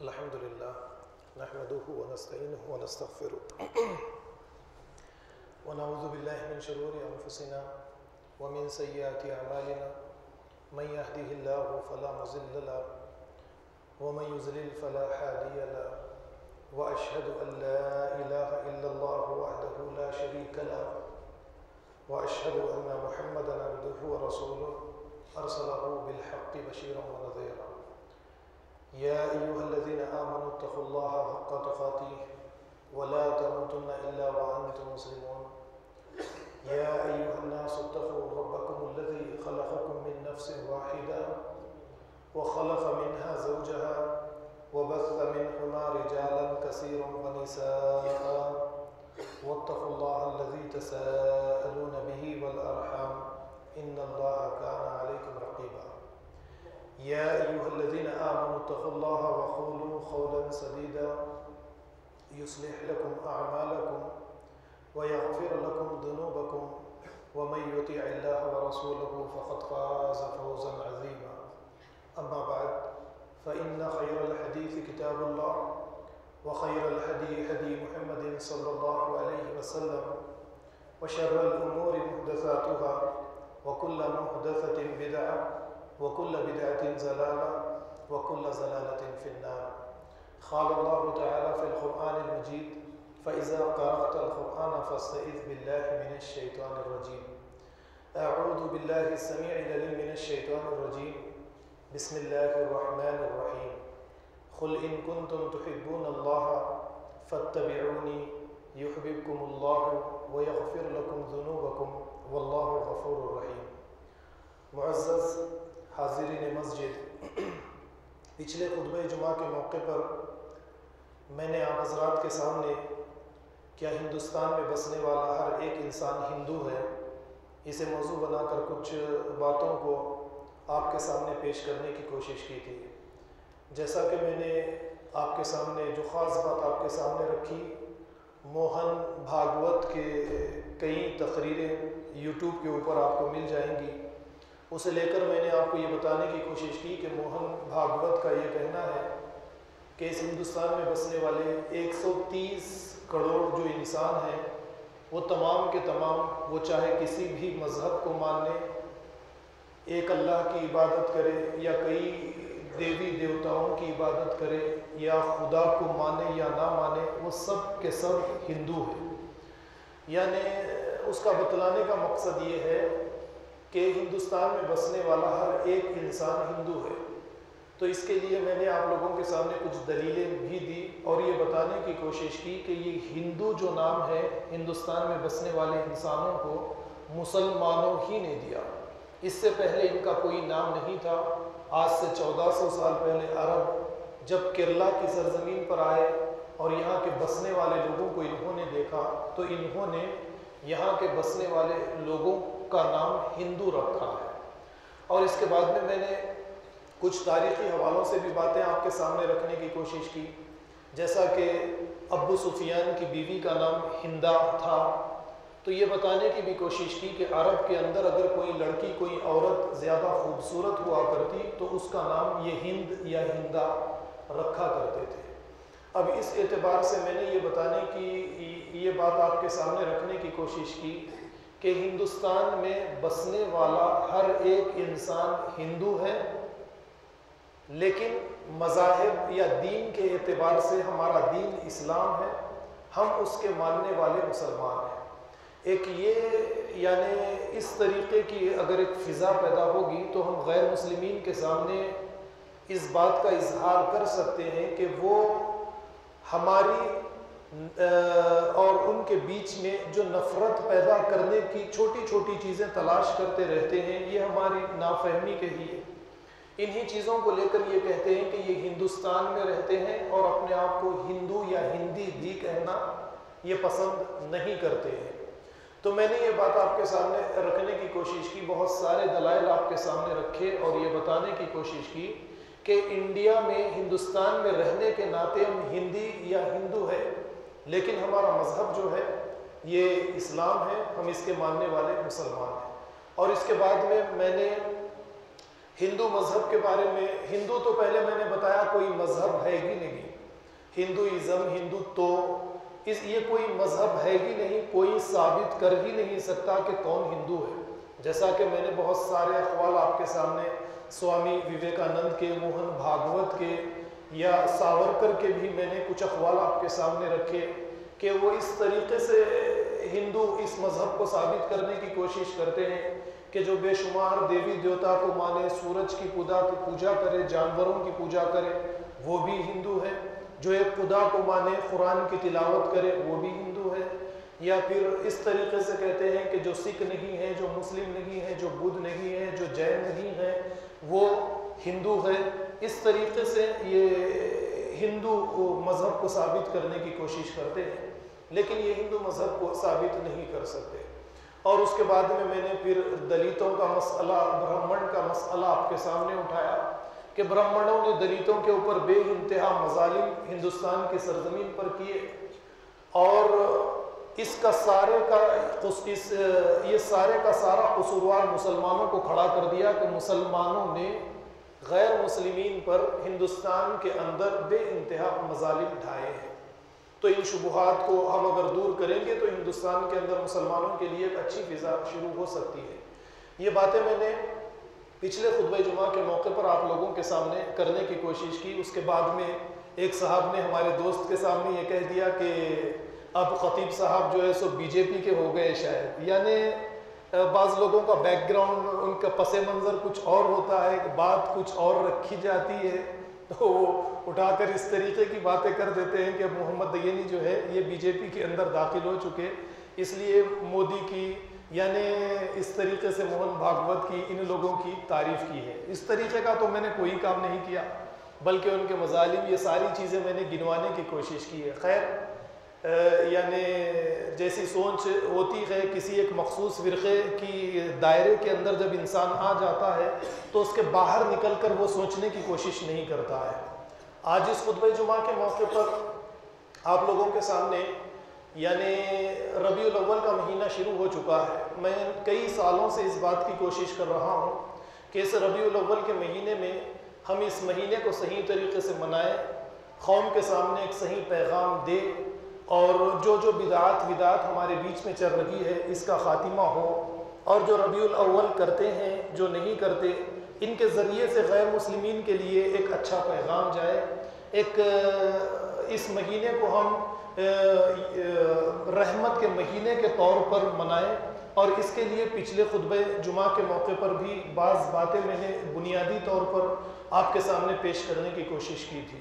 الحمد لله نحمده ونستعينه ونستغفره ونعوذ بالله من شرور أنفسنا ومن سيئات أعمالنا من يهده الله فلا مضل له ومن يضلل فلا هادي له وأشهد أن لا إله إلا الله وحده لا شريك له وأشهد أن محمدا عبده ورسوله أرسله بالحق بشيرا ونذيرا يا أيها الذين آمنوا اتقوا الله حق تقاته ولا تموتن إلا وأنتم مسلمون يا أيها الناس اتقوا ربكم الذي خلقكم من نفس واحدة وخلق منها زوجها وبث منهما رجالا كثيرا ونساء واتقوا الله الذي تساءلون به والأرحام إن الله كان عليكم رقيبا يا أيها الذين آمنوا اتقوا الله وقولوا قولا سديدا يصلح لكم أعمالكم ويغفر لكم ذنوبكم ومن يطع الله ورسوله فقد فاز فوزا عظيما أما بعد فإن خير الحديث كتاب الله وخير الهدي هدي محمد صلى الله عليه وسلم وشر الأمور محدثاتها وكل محدثة بدعة وكل بدعة ضلالة وكل ضلالة في النار قال الله تعالى في القرآن المجيد فإذا قرأت القرآن فاستعذ بالله من الشيطان الرجيم أعوذ بالله السميع العليم من الشيطان الرجيم بسم الله الرحمن الرحيم قل إن كنتم تحبون الله فاتبعوني يحببكم الله ويغفر لكم ذنوبكم والله غفور رحيم. معزز حاضرین مسجد، پچھلے خطبہ جمعہ کے موقع پر میں نے آپ حضرات کے سامنے کیا ہندوستان میں بسنے والا ہر ایک انسان ہندو ہے اسے موضوع بنا کر کچھ باتوں کو آپ کے سامنے پیش کرنے کی کوشش کی تھی. جیسا کہ میں نے آپ کے سامنے جو خاص بات آپ کے سامنے رکھی، موہن بھاگوت کے کئی تقریریں یوٹیوب کے اوپر آپ کو مل جائیں گی. اسے لے کر میں نے آپ کو یہ بتانے کی کوشش کی کہ موہن بھاگوت کا یہ کہنا ہے کہ اس ہندوستان میں بسنے والے 130 کروڑ جو انسان ہیں وہ تمام کے تمام، وہ چاہے کسی بھی مذہب کو ماننے، ایک اللہ کی عبادت کرے یا کئی دیوی دیوتاؤں کی عبادت کرے یا خدا کو مانے یا نہ مانے، وہ سب کے سب ہندو ہیں. یعنی اس کا بتلانے کا مقصد یہ ہے کہ ہندوستان میں بسنے والا ہر ایک انسان ہندو ہے. تو اس کے لیے میں نے آپ لوگوں کے سامنے کچھ دلیلیں بھی دی اور یہ بتانے کی کوشش کی کہ یہ ہندو جو نام ہے ہندوستان میں بسنے والے انسانوں کو مسلمانوں ہی نے دیا. اس سے پہلے ان کا کوئی نام نہیں تھا. آج سے 1400 سال پہلے عرب جب کیرلا کی سرزمین پر آئے اور یہاں کے بسنے والے لوگوں کو انہوں نے دیکھا تو انہوں نے یہاں کے بسنے والے لوگوں کا نام ہندو رکھا ہے. اور اس کے بعد میں نے کچھ تاریخی حوالوں سے بھی باتیں آپ کے سامنے رکھنے کی کوشش کی، جیسا کہ ابو سفیان کی بیوی کا نام ہندا تھا. تو یہ بتانے کی بھی کوشش کی کہ عرب کے اندر اگر کوئی لڑکی کوئی عورت زیادہ خوبصورت ہوا کرتی تو اس کا نام یہ ہند یا ہندا رکھا کرتے تھے. اب اس اعتبار سے میں نے یہ بتانے کی یہ بات آپ کے سامنے رکھنے کی کوشش کی کہ ہندوستان میں بسنے والا ہر ایک انسان ہندو ہے، لیکن مذاہب یا دین کے اعتبار سے ہمارا دین اسلام ہے، ہم اس کے ماننے والے مسلمان ہیں. ایک یہ یعنی اس طریقے کی اگر ایک فضا پیدا ہوگی تو ہم غیر مسلمین کے سامنے اس بات کا اظہار کر سکتے ہیں کہ وہ ہماری اور ان کے بیچ میں جو نفرت پیدا کرنے کی چھوٹی چھوٹی چیزیں تلاش کرتے رہتے ہیں، یہ ہماری نافہمی کے ہی ہے. انہی چیزوں کو لے کر یہ کہتے ہیں کہ یہ ہندوستان میں رہتے ہیں اور اپنے آپ کو ہندو یا ہندی بھی کہنا یہ پسند نہیں کرتے ہیں. تو میں نے یہ بات آپ کے سامنے رکھنے کی کوشش کی، بہت سارے دلائل آپ کے سامنے رکھے اور یہ بتانے کی کوشش کی کہ انڈیا میں ہندوستان میں رہنے کے ناطے ہم ہندی یا ہندو ہے، لیکن ہمارا مذہب جو ہے یہ اسلام ہے، ہم اس کے ماننے والے مسلمان ہیں. اور اس کے بعد میں نے ہندو مذہب کے بارے میں، ہندو تو پہلے میں نے بتایا کوئی مذہب ہے ہی نہیں، ہندوازم، ہندوتو، یہ کوئی مذہب ہے ہی نہیں، کوئی ثابت کر ہی نہیں سکتا کہ کون ہندو ہے۔ جیسا کہ میں نے بہت سارے اقوال آپ کے سامنے سوامی وویکانند کے، موہن بھاگوت کے یا ساورکر کے بھی میں نے کچھ اقوال آپ کے سامنے رکھے کہ وہ اس طریقے سے ہندو اس مذہب کو ثابت کرنے کی کوشش کرتے ہیں کہ جو بے شمار دیوی دیوتا کو مانے، سورج کی پوجا کرے، جانوروں کی پوجا کرے، وہ بھی ہندو ہے۔ جو ایک خدا کو مانے، قرآن کی تلاوت کرے، وہ بھی ہندو ہے۔ یا پھر اس طریقے سے کہتے ہیں کہ جو سکھ نہیں ہے، جو مسلم نہیں ہے، جو بدھ نہیں ہے، جو جین نہیں ہے، وہ ہندو ہے۔ اس طریقے سے یہ ہندو مذہب کو ثابت کرنے کی کوشش کرتے ہیں، لیکن یہ ہندو مذہب کو ثابت نہیں کر سکتے۔ اور اس کے بعد میں نے پھر دلتوں کا مسئلہ، برہمن کا مسئلہ آپ کے سامنے اٹھایا کہ برہمنوں نے دلتوں کے اوپر بے انتہا مظالم ہندوستان کی سرزمین پر کیے، اور اس کا سارے کا سارا قصوروار مسلمانوں کو کھڑا کر دیا کہ مسلمانوں نے غیر مسلمین پر ہندوستان کے اندر بے انتہا مظالم ڈھائے ہیں۔ تو ان شبہات کو ہم اگر دور کریں گے تو ہندوستان کے اندر مسلمانوں کے لیے ایک اچھی فضا شروع ہو سکتی ہے۔ یہ باتیں میں نے پچھلے خطبہ جمعہ کے موقع پر آپ لوگوں کے سامنے کرنے کی کوشش کی۔ اس کے بعد میں ایک صاحب نے ہمارے دوست کے سامنے یہ کہہ دیا کہ اب خطیب صاحب جو ہے سو بی جے پی کے ہو گئے شاید، یعنی بعض لوگوں کا بیک گراؤنڈ، ان کا پس منظر کچھ اور ہوتا ہے، بات کچھ اور رکھی جاتی ہے، تو وہ اٹھا کر اس طریقے کی باتیں کر دیتے ہیں کہ محمد دینی جو ہے یہ بی جے پی کے اندر داخل ہو چکے، اس لیے مودی کی، یعنی اس طریقے سے موہن بھاگوت کی، ان لوگوں کی تعریف کی ہے۔ اس طریقے کا تو میں نے کوئی کام نہیں کیا، بلکہ ان کے مظالم، یہ ساری چیزیں میں نے گنوانے کی کوشش کی ہے۔ خیر، یعنی جیسی سوچ ہوتی ہے کسی ایک مخصوص فرقے کی دائرے کے اندر جب انسان آ جاتا ہے تو اس کے باہر نکل کر وہ سوچنے کی کوشش نہیں کرتا ہے۔ آج اس خطبہ جمعہ کے موقع پر آپ لوگوں کے سامنے، یعنی ربیع الاول کا مہینہ شروع ہو چکا ہے۔ میں کئی سالوں سے اس بات کی کوشش کر رہا ہوں کہ اس ربیع الاول کے مہینے میں ہم اس مہینے کو صحیح طریقے سے منائیں، قوم کے سامنے ایک صحیح پیغام دے، اور جو بدعات ہمارے بیچ میں چل رہی ہے اس کا خاتمہ ہو، اور جو ربیع الاول کرتے ہیں، جو نہیں کرتے، ان کے ذریعے سے غیر مسلمین کے لیے ایک اچھا پیغام جائے۔ ایک اس مہینے کو ہم رحمت کے مہینے کے طور پر منائیں، اور اس کے لیے پچھلے خطبہ جمعہ کے موقع پر بھی بعض باتیں میں نے بنیادی طور پر آپ کے سامنے پیش کرنے کی کوشش کی تھی۔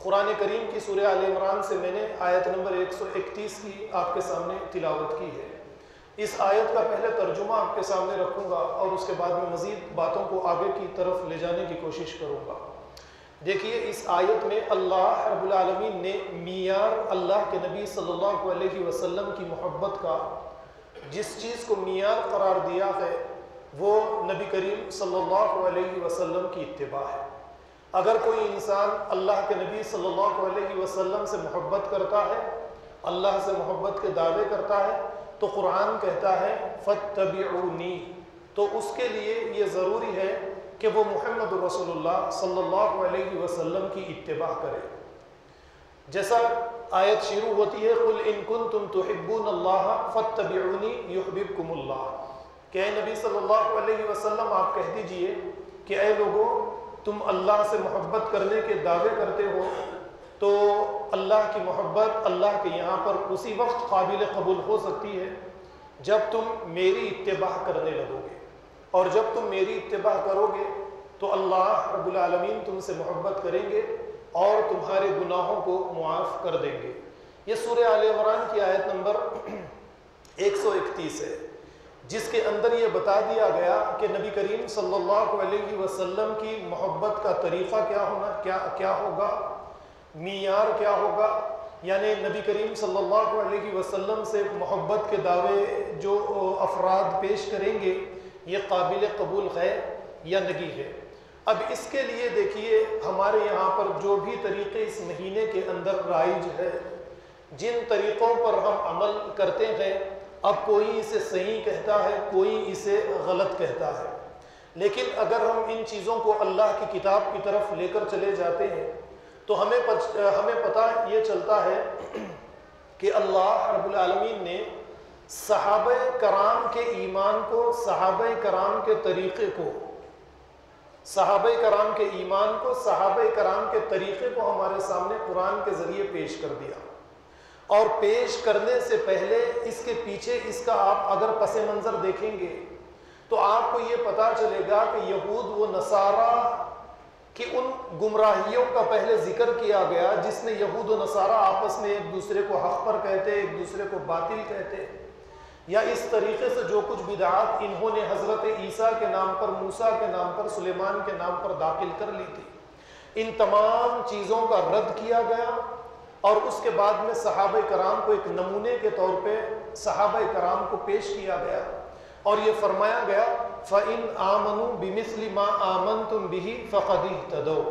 قرآن کریم کی سورہ آل عمران سے میں نے آیت نمبر 131 کی آپ کے سامنے تلاوت کی ہے۔ اس آیت کا پہلے ترجمہ آپ کے سامنے رکھوں گا، اور اس کے بعد میں مزید باتوں کو آگے کی طرف لے جانے کی کوشش کروں گا۔ دیکھیے، اس آیت میں اللہ رب العالمین نے معیار اللہ کے نبی صلی اللہ علیہ وسلم کی محبت کا، جس چیز کو معیار قرار دیا ہے وہ نبی کریم صلی اللہ علیہ وسلم کی اتباع ہے۔ اگر کوئی انسان اللہ کے نبی صلی اللہ علیہ وسلم سے محبت کرتا ہے، اللہ سے محبت کے دعوے کرتا ہے، تو قرآن کہتا ہے فَاتَّبِعُونِی، تو اس کے لیے یہ ضروری ہے کہ وہ محمد رسول اللہ صلی اللہ علیہ وسلم کی اتباع کرے۔ جیسا آیت شروع ہوتی ہے قُلْ إِن كُنتُمْ تُحِبُّونَ اللَّهَ فَاتَّبِعُونِی يُحْبِبْكُمُ اللَّهُ، کہ اے نبی صلی اللہ علیہ وسلم آپ کہہ دیجئے کہ اے لوگوں، تم اللہ سے محبت کرنے کے دعوے کرتے ہو، تو اللہ کی محبت اللہ کے یہاں پر اسی وقت قابل قبول ہو سکتی ہے جب تم میری اتباع کرنے لگو گے، اور جب تم میری اتباع کرو گے تو اللہ رب العالمین تم سے محبت کریں گے اور تمہارے گناہوں کو معاف کر دیں گے۔ یہ سورہ آل عمران کی آیت نمبر 131 ہے، جس کے اندر یہ بتا دیا گیا کہ نبی کریم صلی اللہ علیہ وسلم کی محبت کا طریقہ کیا ہوگا، معیار کیا ہوگا، یعنی نبی کریم صلی اللہ علیہ وسلم سے محبت کے دعوے جو افراد پیش کریں گے یہ قابل قبول ہے یا نہیں ہے۔ اب اس کے لیے دیکھیے، ہمارے یہاں پر جو بھی طریقے اس مہینے کے اندر رائج ہے، جن طریقوں پر ہم عمل کرتے ہیں، اب کوئی اسے صحیح کہتا ہے، کوئی اسے غلط کہتا ہے، لیکن اگر ہم ان چیزوں کو اللہ کی کتاب کی طرف لے کر چلے جاتے ہیں تو ہمیں پتہ یہ چلتا ہے کہ اللہ رب العالمین نے صحابہ کرام کے ایمان کو، صحابہ کرام کے طریقے کو، صحابہ کرام کے ایمان کو، صحابہ کرام کے طریقے کو ہمارے سامنے قرآن کے ذریعے پیش کر دیا، اور پیش کرنے سے پہلے اس کے پیچھے اس کا آپ اگر پس منظر دیکھیں گے تو آپ کو یہ پتہ چلے گا کہ یہود و نصارہ کہ ان گمراہیوں کا پہلے ذکر کیا گیا جس میں یہود و نصارہ آپس میں ایک دوسرے کو حق پر کہتے، ایک دوسرے کو باطل کہتے، یا اس طریقے سے جو کچھ بدعات انہوں نے حضرت عیسیٰ کے نام پر، موسیٰ کے نام پر، سلیمان کے نام پر داخل کر لی تھی، ان تمام چیزوں کا رد کیا گیا، اور اس کے بعد میں صحابہ کرام کو ایک نمونے کے طور پہ صحابہ کرام کو پیش کیا گیا، اور یہ فرمایا گیا فَإِنْ آمَنُوا بِمِثْلِ مَا آمَنْتُمْ بِهِ فَقَدِ اهْتَدَوْا،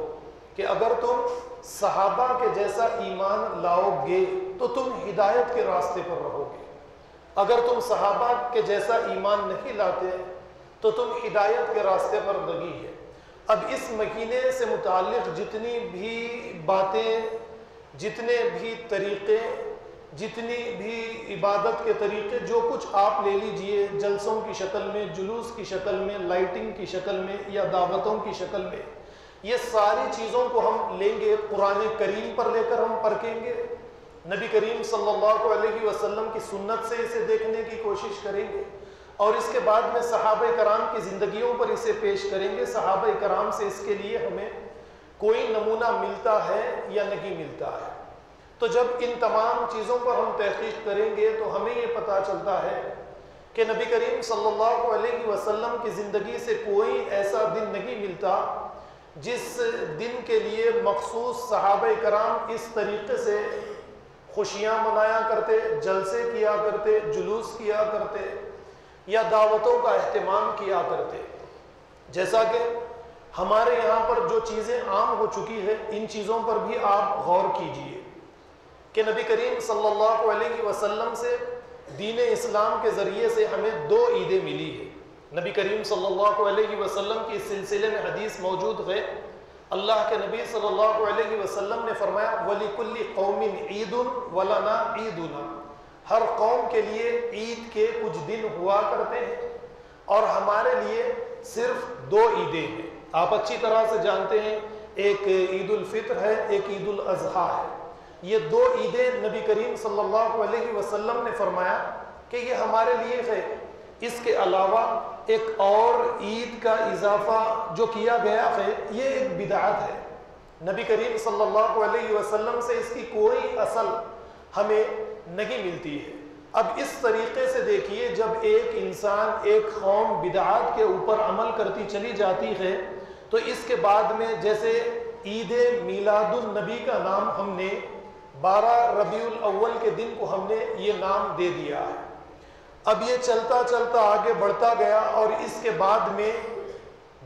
کہ اگر تم صحابہ کے جیسا ایمان لاؤ گے تو تم ہدایت کے راستے پر رہو گے، اگر تم صحابہ کے جیسا ایمان نہیں لاتے تو تم ہدایت کے راستے پر لگی ہے۔ اب اس مہینے سے متعلق جتنی بھی باتیں، جتنے بھی طریقے، جتنی بھی عبادت کے طریقے، جو کچھ آپ لے لیجئے، جلسوں کی شکل میں، جلوس کی شکل میں، لائٹنگ کی شکل میں یا دعوتوں کی شکل میں، یہ ساری چیزوں کو ہم لیں گے، قرآن کریم پر لے کر ہم پرکھیں گے، نبی کریم صلی اللہ علیہ وسلم کی سنت سے اسے دیکھنے کی کوشش کریں گے، اور اس کے بعد میں صحابہ کرام کی زندگیوں پر اسے پیش کریں گے، صحابہ کرام سے اس کے لیے ہمیں کوئی نمونہ ملتا ہے یا نہیں ملتا ہے۔ تو جب ان تمام چیزوں پر ہم تحقیق کریں گے تو ہمیں یہ پتہ چلتا ہے کہ نبی کریم صلی اللہ علیہ وسلم کی زندگی سے کوئی ایسا دن نہیں ملتا جس دن کے لیے مخصوص صحابہ کرام اس طریقے سے خوشیاں منایا کرتے، جلسے کیا کرتے، جلوس کیا کرتے یا دعوتوں کا اہتمام کیا کرتے۔ جیسا کہ ہمارے یہاں پر جو چیزیں عام ہو چکی ہے، ان چیزوں پر بھی آپ غور کیجئے کہ نبی کریم صلی اللہ علیہ وسلم سے دین اسلام کے ذریعے سے ہمیں 2 عیدیں ملی ہیں۔ نبی کریم صلی اللہ علیہ وسلم کی اس سلسلے میں حدیث موجود ہے، اللہ کے نبی صلی اللہ علیہ وسلم نے فرمایا وَلِكُلِّ قَوْمٍ عِيدٌ وَلَنَا عِيدُنَا، ہر قوم کے لیے عید کے کچھ دن ہوا کرتے ہیں اور ہمارے لیے صرف 2 عیدیں ہیں۔ آپ اچھی طرح سے جانتے ہیں، ایک عید الفطر ہے، ایک عید الاضحیٰ ہے۔ یہ 2 عیدیں نبی کریم صلی اللہ علیہ وسلم نے فرمایا کہ یہ ہمارے لیے ہے۔ اس کے علاوہ ایک اور عید کا اضافہ جو کیا گیا ہے، یہ ایک بدعت ہے، نبی کریم صلی اللہ علیہ وسلم سے اس کی کوئی اصل ہمیں نہیں ملتی ہے۔ اب اس طریقے سے دیکھیے، جب ایک انسان، ایک قوم بدعات کے اوپر عمل کرتی چلی جاتی ہے تو اس کے بعد میں جیسے عید میلاد النبی کا نام ہم نے 12 ربیع الاول کے دن کو ہم نے یہ نام دے دیا ہے، اب یہ چلتا چلتا آگے بڑھتا گیا، اور اس کے بعد میں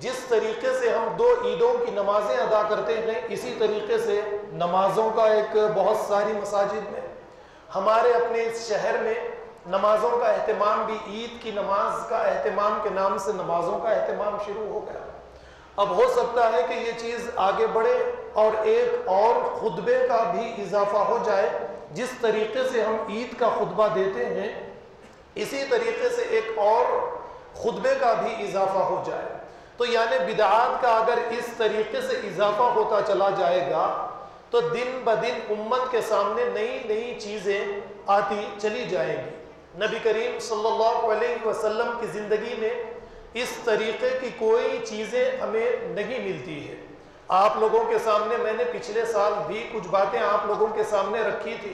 جس طریقے سے ہم 2 عیدوں کی نمازیں ادا کرتے ہیں، اسی طریقے سے نمازوں کا ایک بہت ساری مساجد میں، ہمارے اپنے اس شہر میں نمازوں کا اہتمام بھی عید کی نماز کا اہتمام کے نام سے نمازوں کا اہتمام شروع ہو گیا۔ اب ہو سکتا ہے کہ یہ چیز آگے بڑھے اور ایک اور خطبے کا بھی اضافہ ہو جائے، جس طریقے سے ہم عید کا خطبہ دیتے ہیں اسی طریقے سے ایک اور خطبے کا بھی اضافہ ہو جائے، تو یعنی بدعات کا اگر اس طریقے سے اضافہ ہوتا چلا جائے گا تو دن بدن امت کے سامنے نئی نئی چیزیں آتی چلی جائیں گی۔ نبی کریم صلی اللہ علیہ وسلم کی زندگی میں اس طریقے کی کوئی چیزیں ہمیں نہیں ملتی ہے۔ آپ لوگوں کے سامنے میں نے پچھلے سال بھی کچھ باتیں آپ لوگوں کے سامنے رکھی تھی،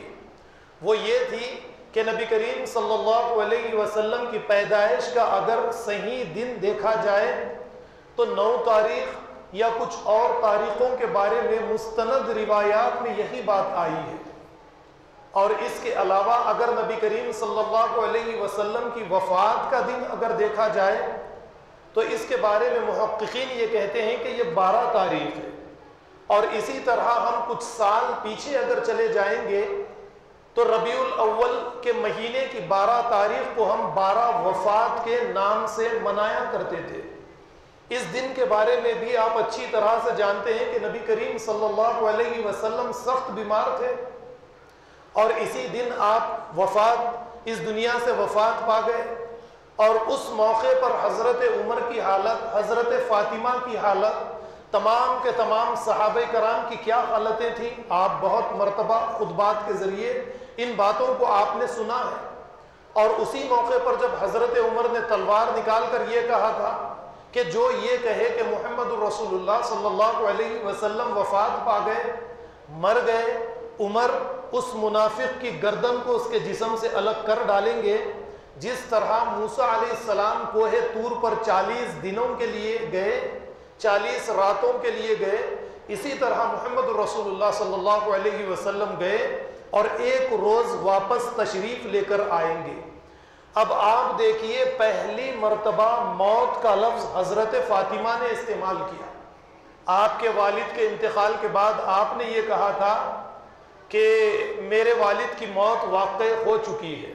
وہ یہ تھی کہ نبی کریم صلی اللہ علیہ وسلم کی پیدائش کا اگر صحیح دن دیکھا جائے تو 9 تاریخ یا کچھ اور تاریخوں کے بارے میں مستند روایات میں یہی بات آئی ہے، اور اس کے علاوہ اگر نبی کریم صلی اللہ علیہ وسلم کی وفات کا دن اگر دیکھا جائے تو اس کے بارے میں محققین یہ کہتے ہیں کہ یہ 12 تاریخ ہے، اور اسی طرح ہم کچھ سال پیچھے اگر چلے جائیں گے تو ربیع الاول کے مہینے کی 12 تاریخ کو ہم 12 وفات کے نام سے منایا کرتے تھے۔ اس دن کے بارے میں بھی آپ اچھی طرح سے جانتے ہیں کہ نبی کریم صلی اللہ علیہ وسلم سخت بیمار تھے، اور اسی دن آپ اس دنیا سے وفات پا گئے، اور اس موقع پر حضرت عمر کی حالت، حضرت فاطمہ کی حالت، تمام کے تمام صحابہ کرام کی کیا حالتیں تھیں، آپ بہت مرتبہ خطبات کے ذریعے ان باتوں کو آپ نے سنا ہے۔ اور اسی موقع پر جب حضرت عمر نے تلوار نکال کر یہ کہا تھا کہ جو یہ کہے کہ محمد رسول اللہ صلی اللہ علیہ وسلم وفات پا گئے، مر گئے، عمر اس منافق کی گردن کو اس کے جسم سے الگ کر ڈالیں گے، جس طرح موسیٰ علیہ السلام کوہ طور پر 40 دنوں کے لیے گئے، 40 راتوں کے لیے گئے، اسی طرح محمد رسول اللہ صلی اللہ علیہ وسلم گئے اور ایک روز واپس تشریف لے کر آئیں گے۔ اب آپ دیکھیے، پہلی مرتبہ موت کا لفظ حضرت فاطمہ نے استعمال کیا۔ آپ کے والد کے انتقال کے بعد آپ نے یہ کہا تھا کہ میرے والد کی موت واقع ہو چکی ہے،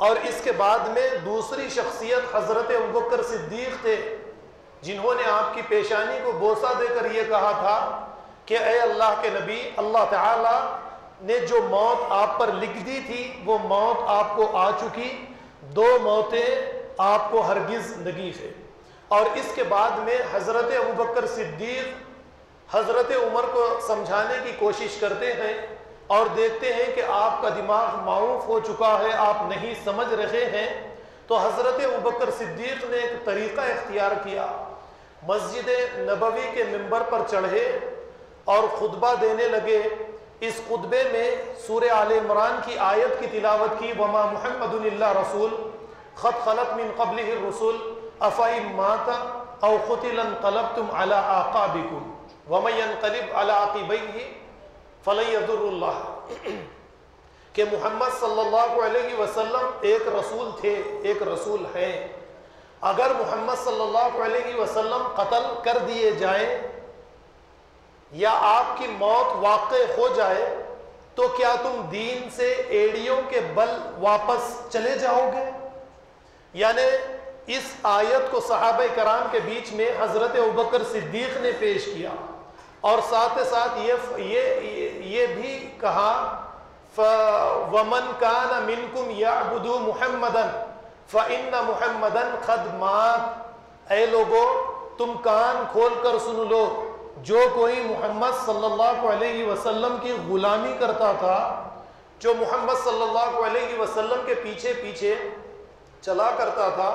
اور اس کے بعد میں دوسری شخصیت حضرت ابوبکر صدیق تھے، جنہوں نے آپ کی پیشانی کو بوسہ دے کر یہ کہا تھا کہ اے اللہ کے نبی، اللہ تعالی نے جو موت آپ پر لکھ دی تھی وہ موت آپ کو آ چکی، 2 موتیں آپ کو ہرگز نگی ہے۔ اور اس کے بعد میں حضرت ابوبکر صدیق حضرت عمر کو سمجھانے کی کوشش کرتے ہیں اور دیکھتے ہیں کہ آپ کا دماغ معوف ہو چکا ہے، آپ نہیں سمجھ رہے ہیں، تو حضرت ابوبکر صدیق نے ایک طریقہ اختیار کیا، مسجد نبوی کے منبر پر چڑھے اور خطبہ دینے لگے۔ اس خطبے میں سورہ آل عمران کی آیت کی تلاوت کی، وما محمد الا رسول قد خلت من قبلہ الرسل افئن مات او قتل انقلبتم علی اعقابکم ومن ينقلب علی عقبیہ فلن یضر اللہ، کہ محمد صلی اللہ علیہ وسلم ایک رسول تھے، ایک رسول ہیں، اگر محمد صلی اللہ علیہ وسلم قتل کر دیے جائیں یا آپ کی موت واقع ہو جائے تو کیا تم دین سے ایڑیوں کے بل واپس چلے جاؤ گے؟ یعنی اس آیت کو صحابہ کرام کے بیچ میں حضرت ابوبکر صدیق نے پیش کیا، اور ساتھ ساتھ یہ بھی کہا وَمَنْ كَانَ مِنْكُمْ يَعْبُدُ مُحَمَّدًا فَإِنَّ مُحَمَّدًا قَدْ مَاتَ، اے لوگو تم کان کھول کر سن لو، جو کوئی محمد صلی اللہ علیہ وسلم کی غلامی کرتا تھا، جو محمد صلی اللہ علیہ وسلم کے پیچھے پیچھے چلا کرتا تھا،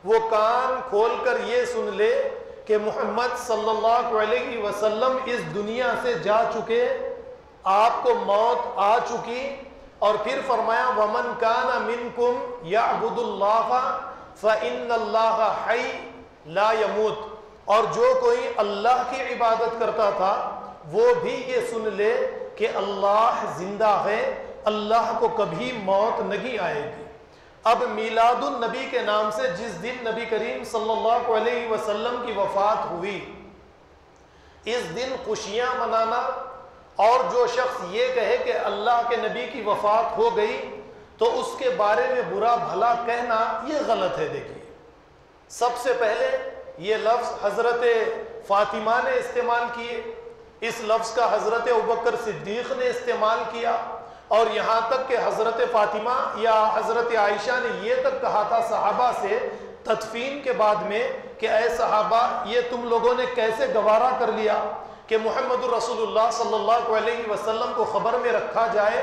وہ کان کھول کر یہ سن لے کہ محمد صلی اللہ علیہ وسلم اس دنیا سے جا چکے، آپ کو موت آ چکی۔ اور پھر فرمایا وَمَنْ كَانَ مِنْكُمْ يَعْبُدُ اللَّهَ فَإِنَّ اللَّهَ حَيٌّ لَا يَمُوتُ، اور جو کوئی اللہ کی عبادت کرتا تھا وہ بھی یہ سن لے کہ اللہ زندہ ہے، اللہ کو کبھی موت نہیں آئے گی۔ اب میلاد النبی کے نام سے جس دن نبی کریم صلی اللہ علیہ وسلم کی وفات ہوئی، اس دن خوشیاں منانا، اور جو شخص یہ کہے کہ اللہ کے نبی کی وفات ہو گئی تو اس کے بارے میں برا بھلا کہنا، یہ غلط ہے۔ دیکھیے، سب سے پہلے یہ لفظ حضرت فاطمہ نے استعمال کیے، اس لفظ کا حضرت ابوبکر صدیق نے استعمال کیا، اور یہاں تک کہ حضرت فاطمہ یا حضرت عائشہ نے یہ تک کہا تھا صحابہ سے تدفین کے بعد میں کہ اے صحابہ، یہ تم لوگوں نے کیسے گوارا کر لیا کہ محمد رسول اللہ صلی اللہ علیہ وسلم کو خبر میں رکھا جائے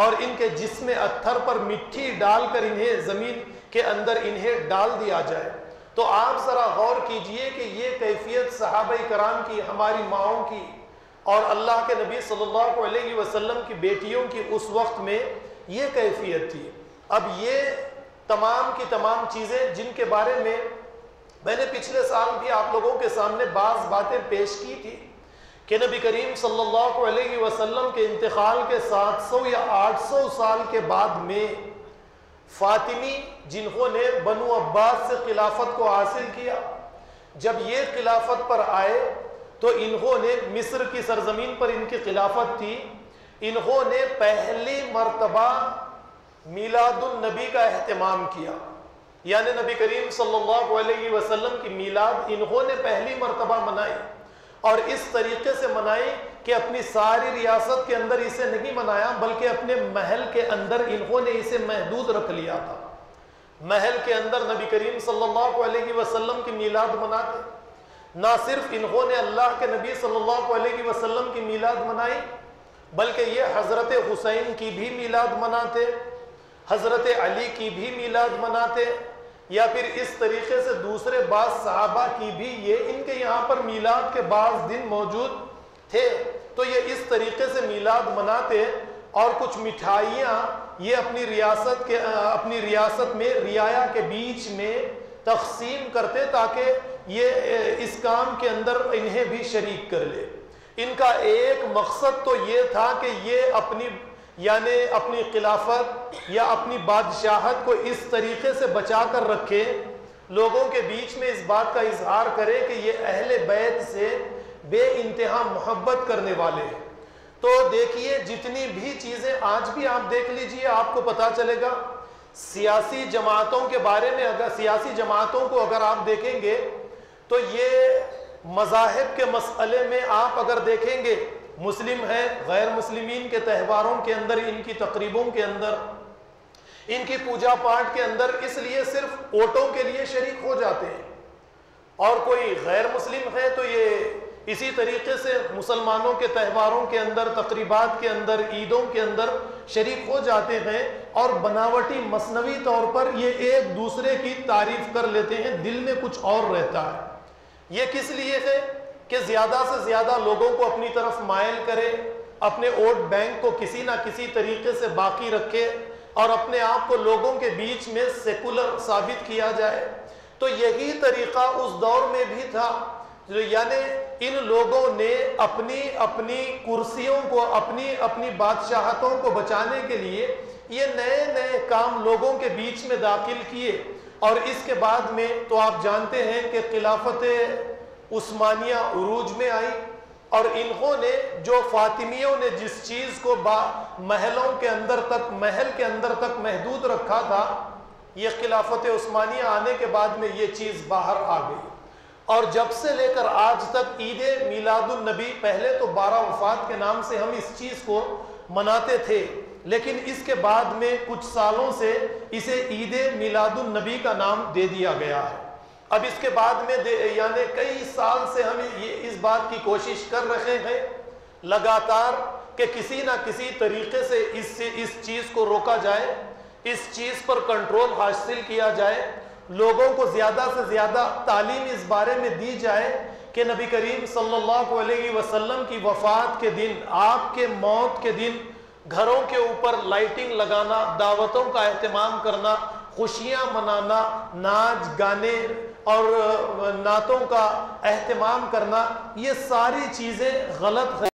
اور ان کے جسم اتھر پر مٹی ڈال کر انہیں زمین کے اندر انہیں ڈال دیا جائے۔ تو آپ ذرا غور کیجئے کہ یہ کیفیت صحابہ کرام کی، ہماری ماؤں کی، اور اللہ کے نبی صلی اللہ علیہ وسلم کی بیٹیوں کی اس وقت میں یہ کیفیت تھی۔ اب یہ تمام کی تمام چیزیں جن کے بارے میں میں نے پچھلے سال بھی آپ لوگوں کے سامنے بعض باتیں پیش کی تھی کہ نبی کریم صلی اللہ علیہ وسلم کے انتقال کے 700 یا 800 سال کے بعد میں فاطمی، جنہوں نے بنو عباس سے خلافت کو حاصل کیا، جب یہ خلافت پر آئے تو انہوں نے مصر کی سرزمین پر ان کی خلافت تھی، انہوں نے پہلی مرتبہ میلاد النبی کا اہتمام کیا، یعنی نبی کریم صلی اللہ علیہ وسلم کی میلاد انہوں نے پہلی مرتبہ منائی، اور اس طریقے سے منائی کہ اپنی ساری ریاست کے اندر اسے نہیں منایا، بلکہ اپنے محل کے اندر انہوں نے اسے محدود رکھ لیا تھا۔ محل کے اندر نبی کریم صلی اللہ علیہ وسلم کی میلاد مناتے۔ نہ صرف انہوں نے اللہ کے نبی صلی اللہ علیہ وسلم کی میلاد منائی، بلکہ یہ حضرت حسین کی بھی میلاد مناتے، حضرت علی کی بھی میلاد مناتے، یا پھر اس طریقے سے دوسرے بعض صحابہ کی بھی یہ ان کے یہاں پر میلاد کے بعض دن موجود تھے، تو یہ اس طریقے سے میلاد مناتے، اور کچھ مٹھائیاں یہ اپنی ریاست میں رعایا کے بیچ میں تقسیم کرتے تاکہ یہ اس کام کے اندر انہیں بھی شریک کر لے۔ ان کا ایک مقصد تو یہ تھا کہ یہ اپنی خلافت یا اپنی بادشاہت کو اس طریقے سے بچا کر رکھے، لوگوں کے بیچ میں اس بات کا اظہار کرے کہ یہ اہل بیت سے بے انتہا محبت کرنے والے ہیں۔ تو دیکھیے جتنی بھی چیزیں آج بھی آپ دیکھ لیجئے، آپ کو پتا چلے گا سیاسی جماعتوں کے بارے میں، سیاسی جماعتوں کو اگر آپ دیکھیں گے تو یہ مذاہب کے مسئلے میں آپ اگر دیکھیں گے، مسلم ہیں، غیر مسلمین کے تہواروں کے اندر، ان کی تقریبوں کے اندر، ان کی پوجا پاٹ کے اندر اس لیے صرف ووٹوں کے لیے شریک ہو جاتے ہیں، اور کوئی غیر مسلم ہے تو یہ اسی طریقے سے مسلمانوں کے تہواروں کے اندر، تقریبات کے اندر، عیدوں کے اندر شریک ہو جاتے ہیں، اور بناوٹی مصنوعی طور پر یہ ایک دوسرے کی تعریف کر لیتے ہیں، دل میں کچھ اور رہتا ہے۔ یہ کس لیے ہے کہ زیادہ سے زیادہ لوگوں کو اپنی طرف مائل کرے، اپنے ووٹ بینک کو کسی نہ کسی طریقے سے باقی رکھے، اور اپنے آپ کو لوگوں کے بیچ میں سیکولر ثابت کیا جائے۔ تو یہی طریقہ اس دور میں بھی تھا، یعنی ان لوگوں نے اپنی کرسیوں کو، اپنی بادشاہتوں کو بچانے کے لیے یہ نئے کام لوگوں کے بیچ میں داخل کیے، اور اس کے بعد میں تو آپ جانتے ہیں کہ خلافت عثمانیہ عروج میں آئی، اور انہوں نے جو فاطمیوں نے جس چیز کو محل کے اندر تک محدود رکھا تھا، یہ خلافت عثمانیہ آنے کے بعد میں یہ چیز باہر آ گئی، اور جب سے لے کر آج تک عید میلاد النبی، پہلے تو 12 وفات کے نام سے ہم اس چیز کو مناتے تھے، لیکن اس کے بعد میں کچھ سالوں سے اسے عید میلاد النبی کا نام دے دیا گیا ہے۔ اب اس کے بعد میں یعنی کئی سال سے ہم اس بات کی کوشش کر رہے ہیں لگاتار کہ کسی نہ کسی طریقے سے اس چیز کو روکا جائے، اس چیز پر کنٹرول حاصل کیا جائے، لوگوں کو زیادہ سے زیادہ تعلیم اس بارے میں دی جائے کہ نبی کریم صلی اللہ علیہ وسلم کی وفات کے دن، آپ کے موت کے دن، گھروں کے اوپر لائٹنگ لگانا، دعوتوں کا اہتمام کرنا، خوشیاں منانا، ناچ گانے اور نعتوں کا اہتمام کرنا، یہ ساری چیزیں غلط ہیں۔